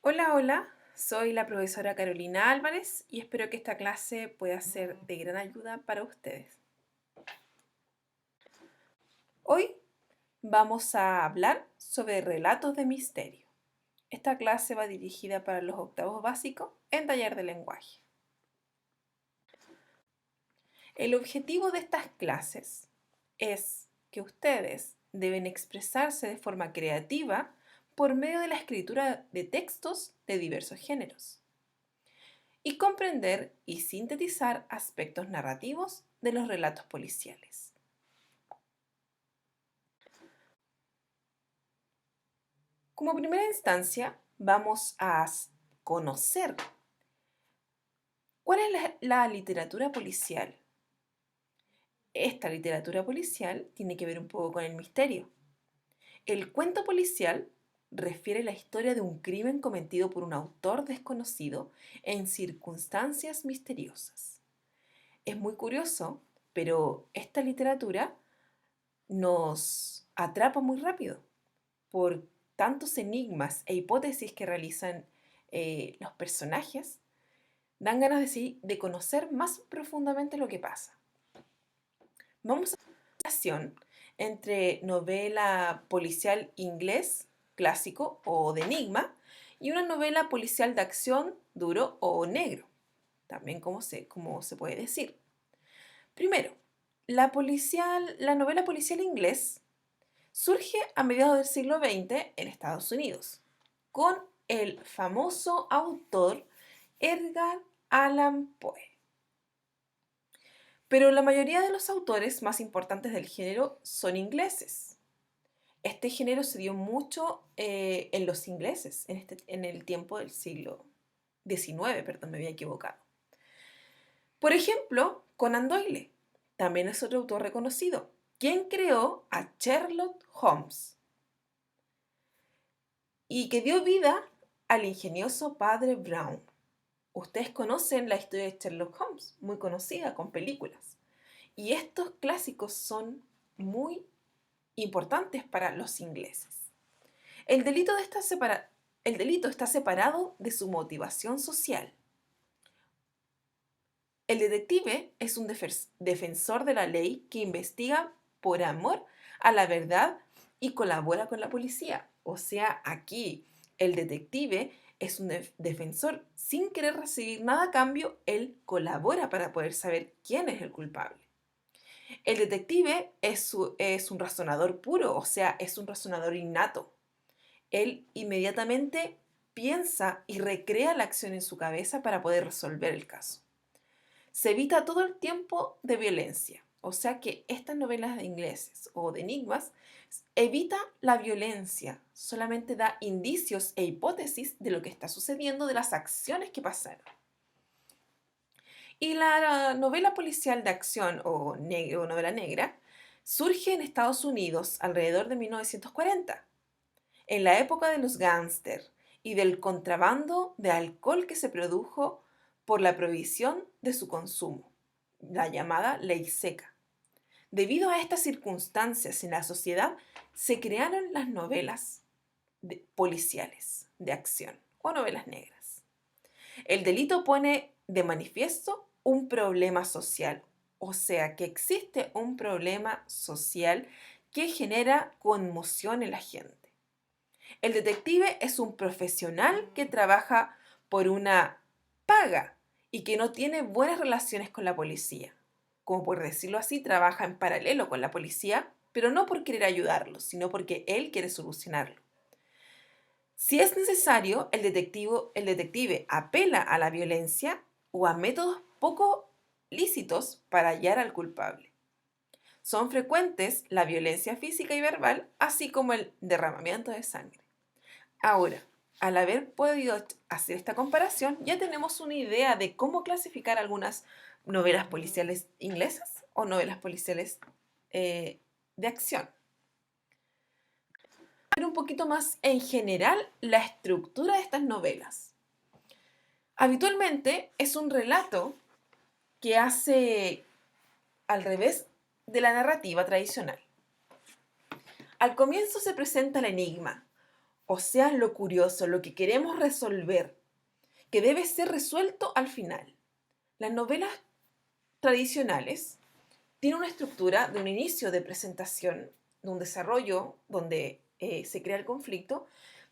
Hola, hola, soy la profesora Carolina Álvarez y espero que esta clase pueda ser de gran ayuda para ustedes. Hoy vamos a hablar sobre relatos de misterio. Esta clase va dirigida para los octavos básicos en taller de lenguaje. El objetivo de estas clases es que ustedes deben expresarse de forma creativa por medio de la escritura de textos de diversos géneros y comprender y sintetizar aspectos narrativos de los relatos policiales. Como primera instancia, vamos a conocer cuál es la literatura policial. Esta literatura policial tiene que ver un poco con el misterio. El cuento policial refiere la historia de un crimen cometido por un autor desconocido en circunstancias misteriosas. Es muy curioso, pero esta literatura nos atrapa muy rápido por tantos enigmas e hipótesis que realizan los personajes. Dan ganas de conocer más profundamente lo que pasa. Vamos a ver una relación entre novela policial inglés clásico o de enigma y una novela policial de acción duro o negro, también como se puede decir. Primero, la novela policial inglés surge a mediados del siglo XX en Estados Unidos, con el famoso autor Edgar Allan Poe. Pero la mayoría de los autores más importantes del género son ingleses. Este género se dio mucho en los ingleses en el tiempo del siglo XIX, perdón, me había equivocado. Por ejemplo, Conan Doyle, también es otro autor reconocido, quien creó a Sherlock Holmes y que dio vida al ingenioso padre Brown. Ustedes conocen la historia de Sherlock Holmes, muy conocida con películas. Y estos clásicos son muy importantes para los ingleses. El delito, el delito está separado de su motivación social. El detective es un defensor de la ley que investiga por amor a la verdad y colabora con la policía. O sea, aquí el detective es un defensor sin querer recibir nada a cambio, él colabora para poder saber quién es el culpable. El detective es un razonador puro, o sea, es un razonador innato. Él inmediatamente piensa y recrea la acción en su cabeza para poder resolver el caso. Se evita todo el tiempo de violencia. O sea que estas novelas de ingleses o de enigmas evita la violencia, solamente da indicios e hipótesis de lo que está sucediendo, de las acciones que pasaron. Y la novela policial de acción o novela negra surge en Estados Unidos alrededor de 1940, en la época de los gángster y del contrabando de alcohol que se produjo por la prohibición de su consumo, la llamada ley seca. Debido a estas circunstancias en la sociedad, se crearon las novelas policiales de acción o novelas negras. El delito pone de manifiesto un problema social, o sea que existe un problema social que genera conmoción en la gente. El detective es un profesional que trabaja por una paga y que no tiene buenas relaciones con la policía. Como por decirlo así, trabaja en paralelo con la policía, pero no por querer ayudarlos, sino porque él quiere solucionarlo. Si es necesario, el detective apela a la violencia o a métodos poco lícitos para hallar al culpable. Son frecuentes la violencia física y verbal, así como el derramamiento de sangre. Ahora, al haber podido hacer esta comparación, ya tenemos una idea de cómo clasificar algunas novelas policiales inglesas o novelas policiales de acción. Ver un poquito más en general la estructura de estas novelas. Habitualmente es un relato que hace al revés de la narrativa tradicional. Al comienzo se presenta el enigma o sea, lo curioso, lo que queremos resolver, que debe ser resuelto al final. Las novelas tradicionales tienen una estructura de un inicio de presentación, de un desarrollo donde se crea el conflicto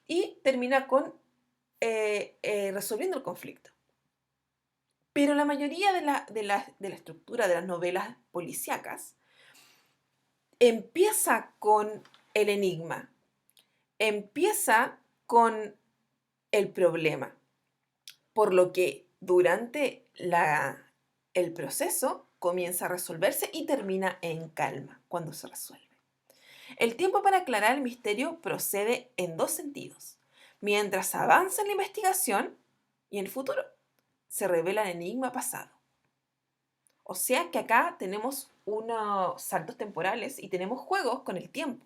y termina con resolviendo el conflicto. Pero la mayoría de la estructura de las novelas policíacas empieza con el enigma, empieza con el problema, por lo que durante el proceso comienza a resolverse y termina en calma cuando se resuelve. El tiempo para aclarar el misterio procede en dos sentidos. Mientras avanza en la investigación y en el futuro se revela el enigma pasado. O sea que acá tenemos unos saltos temporales y tenemos juegos con el tiempo.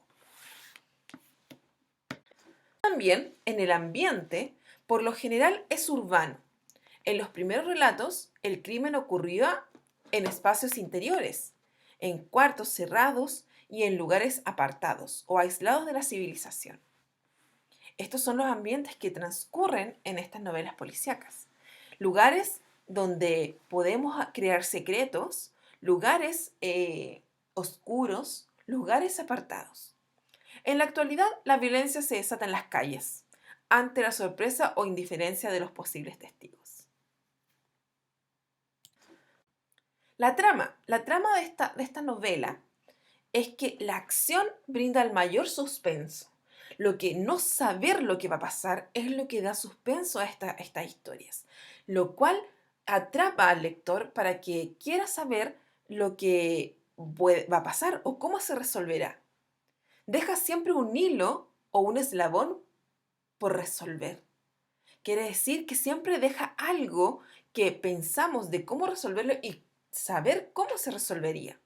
También en el ambiente, por lo general es urbano. En los primeros relatos, el crimen ocurría en espacios interiores, en cuartos cerrados y en lugares apartados o aislados de la civilización. Estos son los ambientes que transcurren en estas novelas policíacas. Lugares donde podemos crear secretos, lugares oscuros, lugares apartados. En la actualidad, la violencia se desata en las calles, ante la sorpresa o indiferencia de los posibles testigos. La trama de esta novela es que la acción brinda el mayor suspenso. Lo que no saber lo que va a pasar es lo que da suspenso a estas historias, lo cual atrapa al lector para que quiera saber lo que va a pasar o cómo se resolverá. Deja siempre un hilo o un eslabón por resolver. Quiere decir que siempre deja algo que pensamos de cómo resolverlo y saber cómo se resolvería.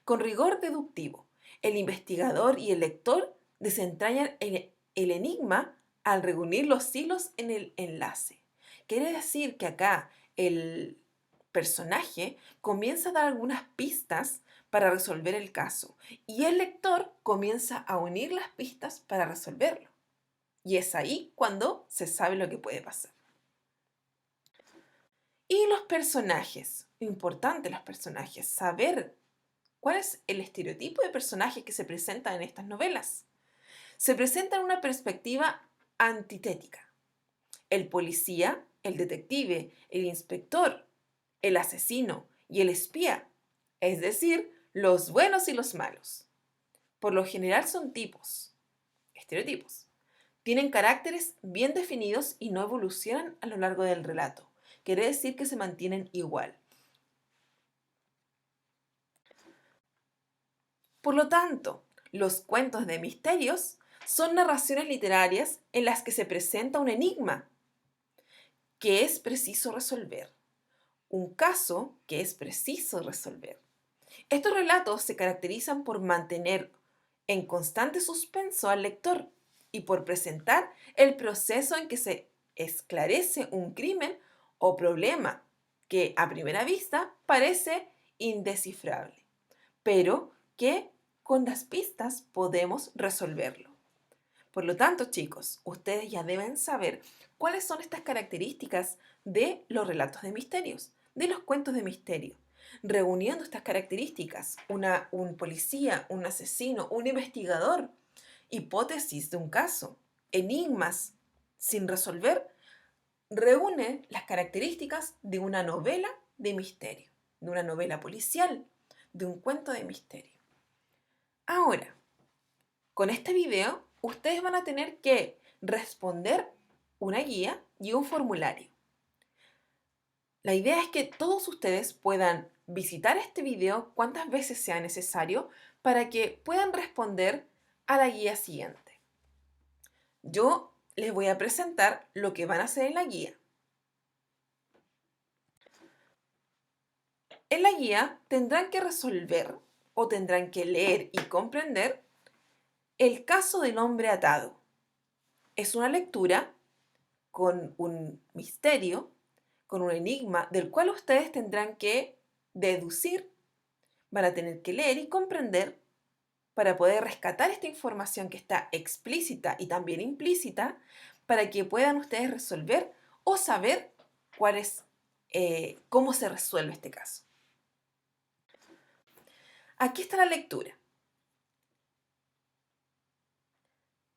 Con rigor deductivo, el investigador y el lector desentrañan el enigma al reunir los hilos en el enlace. Quiere decir que acá el personaje comienza a dar algunas pistas para resolver el caso y el lector comienza a unir las pistas para resolverlo. Y es ahí cuando se sabe lo que puede pasar. Y los personajes, importante los personajes, saber cuál es el estereotipo de personaje que se presenta en estas novelas. Se presenta en una perspectiva antitética. El policía, el detective, el inspector, el asesino y el espía, es decir, los buenos y los malos. Por lo general son tipos, estereotipos. Tienen caracteres bien definidos y no evolucionan a lo largo del relato. Quiere decir que se mantienen igual. Por lo tanto, los cuentos de misterios son narraciones literarias en las que se presenta un enigma que es preciso resolver, un caso que es preciso resolver. Estos relatos se caracterizan por mantener en constante suspenso al lector y por presentar el proceso en que se esclarece un crimen o problema que a primera vista parece indescifrable, pero que con las pistas podemos resolverlo. Por lo tanto, chicos, ustedes ya deben saber cuáles son estas características de los relatos de misterios, de los cuentos de misterio. Reuniendo estas características, un policía, un asesino, un investigador, hipótesis de un caso, enigmas sin resolver, reúne las características de una novela de misterio, de una novela policial, de un cuento de misterio. Ahora, con este video, ustedes van a tener que responder una guía y un formulario. La idea es que todos ustedes puedan visitar este video cuantas veces sea necesario para que puedan responder a la guía siguiente. Yo les voy a presentar lo que van a hacer en la guía. En la guía tendrán que resolver o tendrán que leer y comprender el caso del hombre atado. Es una lectura con un misterio, con un enigma del cual ustedes tendrán que deducir, van a tener que leer y comprender para poder rescatar esta información que está explícita y también implícita para que puedan ustedes resolver o saber cuál es, cómo se resuelve este caso. Aquí está la lectura.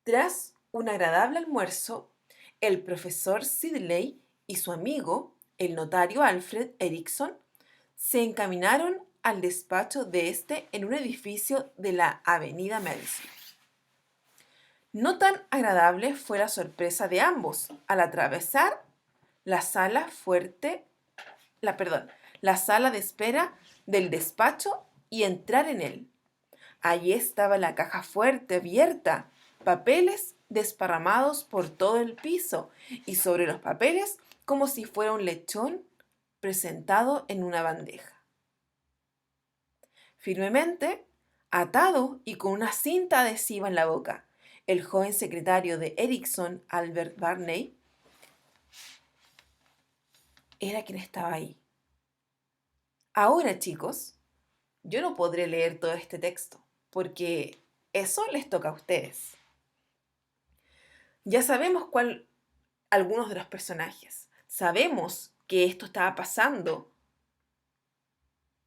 Tras un agradable almuerzo, el profesor Sidley y su amigo, el notario Alfred Erickson, se encaminaron al despacho de este en un edificio de la Avenida Madison. No tan agradable fue la sorpresa de ambos al atravesar la sala la sala de espera del despacho y entrar en él. Allí estaba la caja fuerte abierta, papeles desparramados por todo el piso y sobre los papeles como si fuera un lechón presentado en una bandeja. Firmemente, atado y con una cinta adhesiva en la boca, el joven secretario de Erickson, Albert Barney, era quien estaba ahí. Ahora, chicos, yo no podré leer todo este texto, porque eso les toca a ustedes. Ya sabemos algunos de los personajes. Sabemos que esto estaba pasando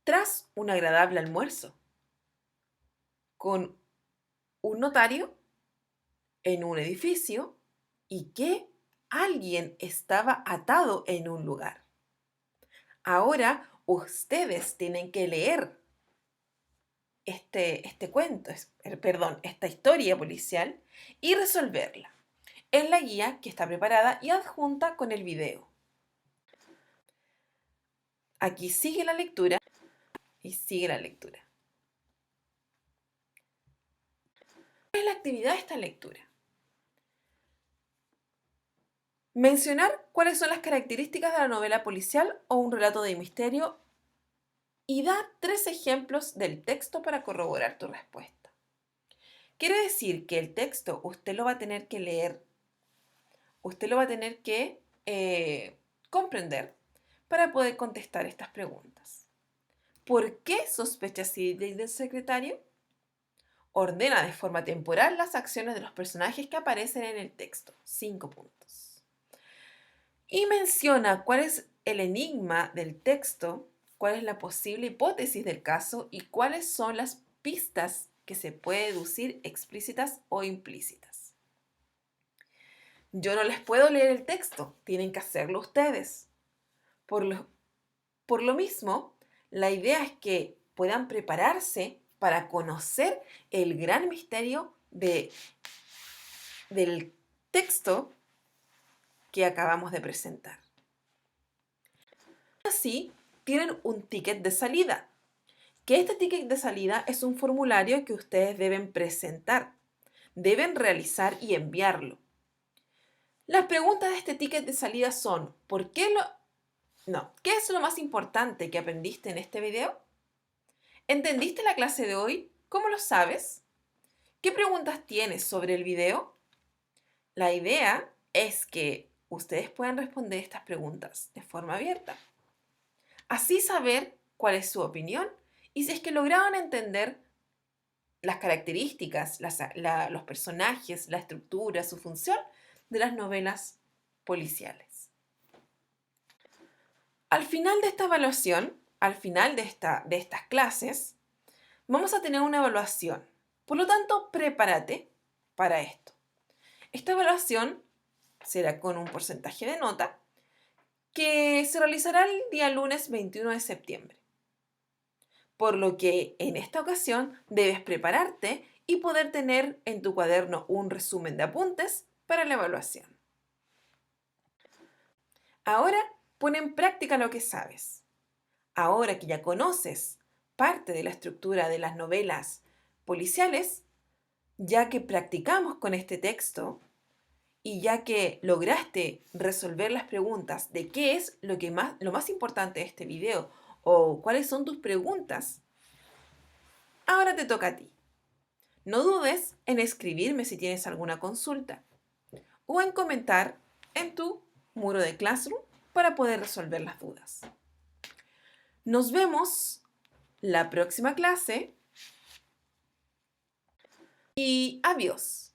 tras un agradable almuerzo con un notario en un edificio y que alguien estaba atado en un lugar. Ahora ustedes tienen que leer este cuento, esta historia policial y resolverla en la guía que está preparada y adjunta con el video. Aquí sigue la lectura y sigue la lectura. ¿Cuál es la actividad de esta lectura? Mencionar cuáles son las características de la novela policial o un relato de misterio y dar 3 ejemplos del texto para corroborar tu respuesta. Quiere decir que el texto usted lo va a tener que leer, usted lo va a tener que comprender para poder contestar estas preguntas. ¿Por qué sospecha Sidney del secretario? Ordena de forma temporal las acciones de los personajes que aparecen en el texto. 5 puntos. Y menciona cuál es el enigma del texto, cuál es la posible hipótesis del caso y cuáles son las pistas que se puede deducir explícitas o implícitas. Yo no les puedo leer el texto, tienen que hacerlo ustedes. Por lo mismo, la idea es que puedan prepararse para conocer el gran misterio del texto que acabamos de presentar. Así, tienen un ticket de salida, que este ticket de salida es un formulario que ustedes deben presentar, deben realizar y enviarlo. Las preguntas de este ticket de salida son, ¿qué es lo más importante que aprendiste en este video? ¿Entendiste la clase de hoy? ¿Cómo lo sabes? ¿Qué preguntas tienes sobre el video? La idea es que ustedes puedan responder estas preguntas de forma abierta. Así saber cuál es su opinión y si es que lograron entender las características, los personajes, la estructura, su función de las novelas policiales. Al final de esta evaluación, al final de estas clases, vamos a tener una evaluación. Por lo tanto, prepárate para esto. Esta evaluación será con un porcentaje de nota que se realizará el día lunes 21 de septiembre. Por lo que en esta ocasión debes prepararte y poder tener en tu cuaderno un resumen de apuntes para la evaluación. Ahora pon en práctica lo que sabes. Ahora que ya conoces parte de la estructura de las novelas policiales, ya que practicamos con este texto y ya que lograste resolver las preguntas de qué es lo más importante de este video o cuáles son tus preguntas, ahora te toca a ti. No dudes en escribirme si tienes alguna consulta o en comentar en tu muro de Classroom para poder resolver las dudas. Nos vemos la próxima clase y adiós.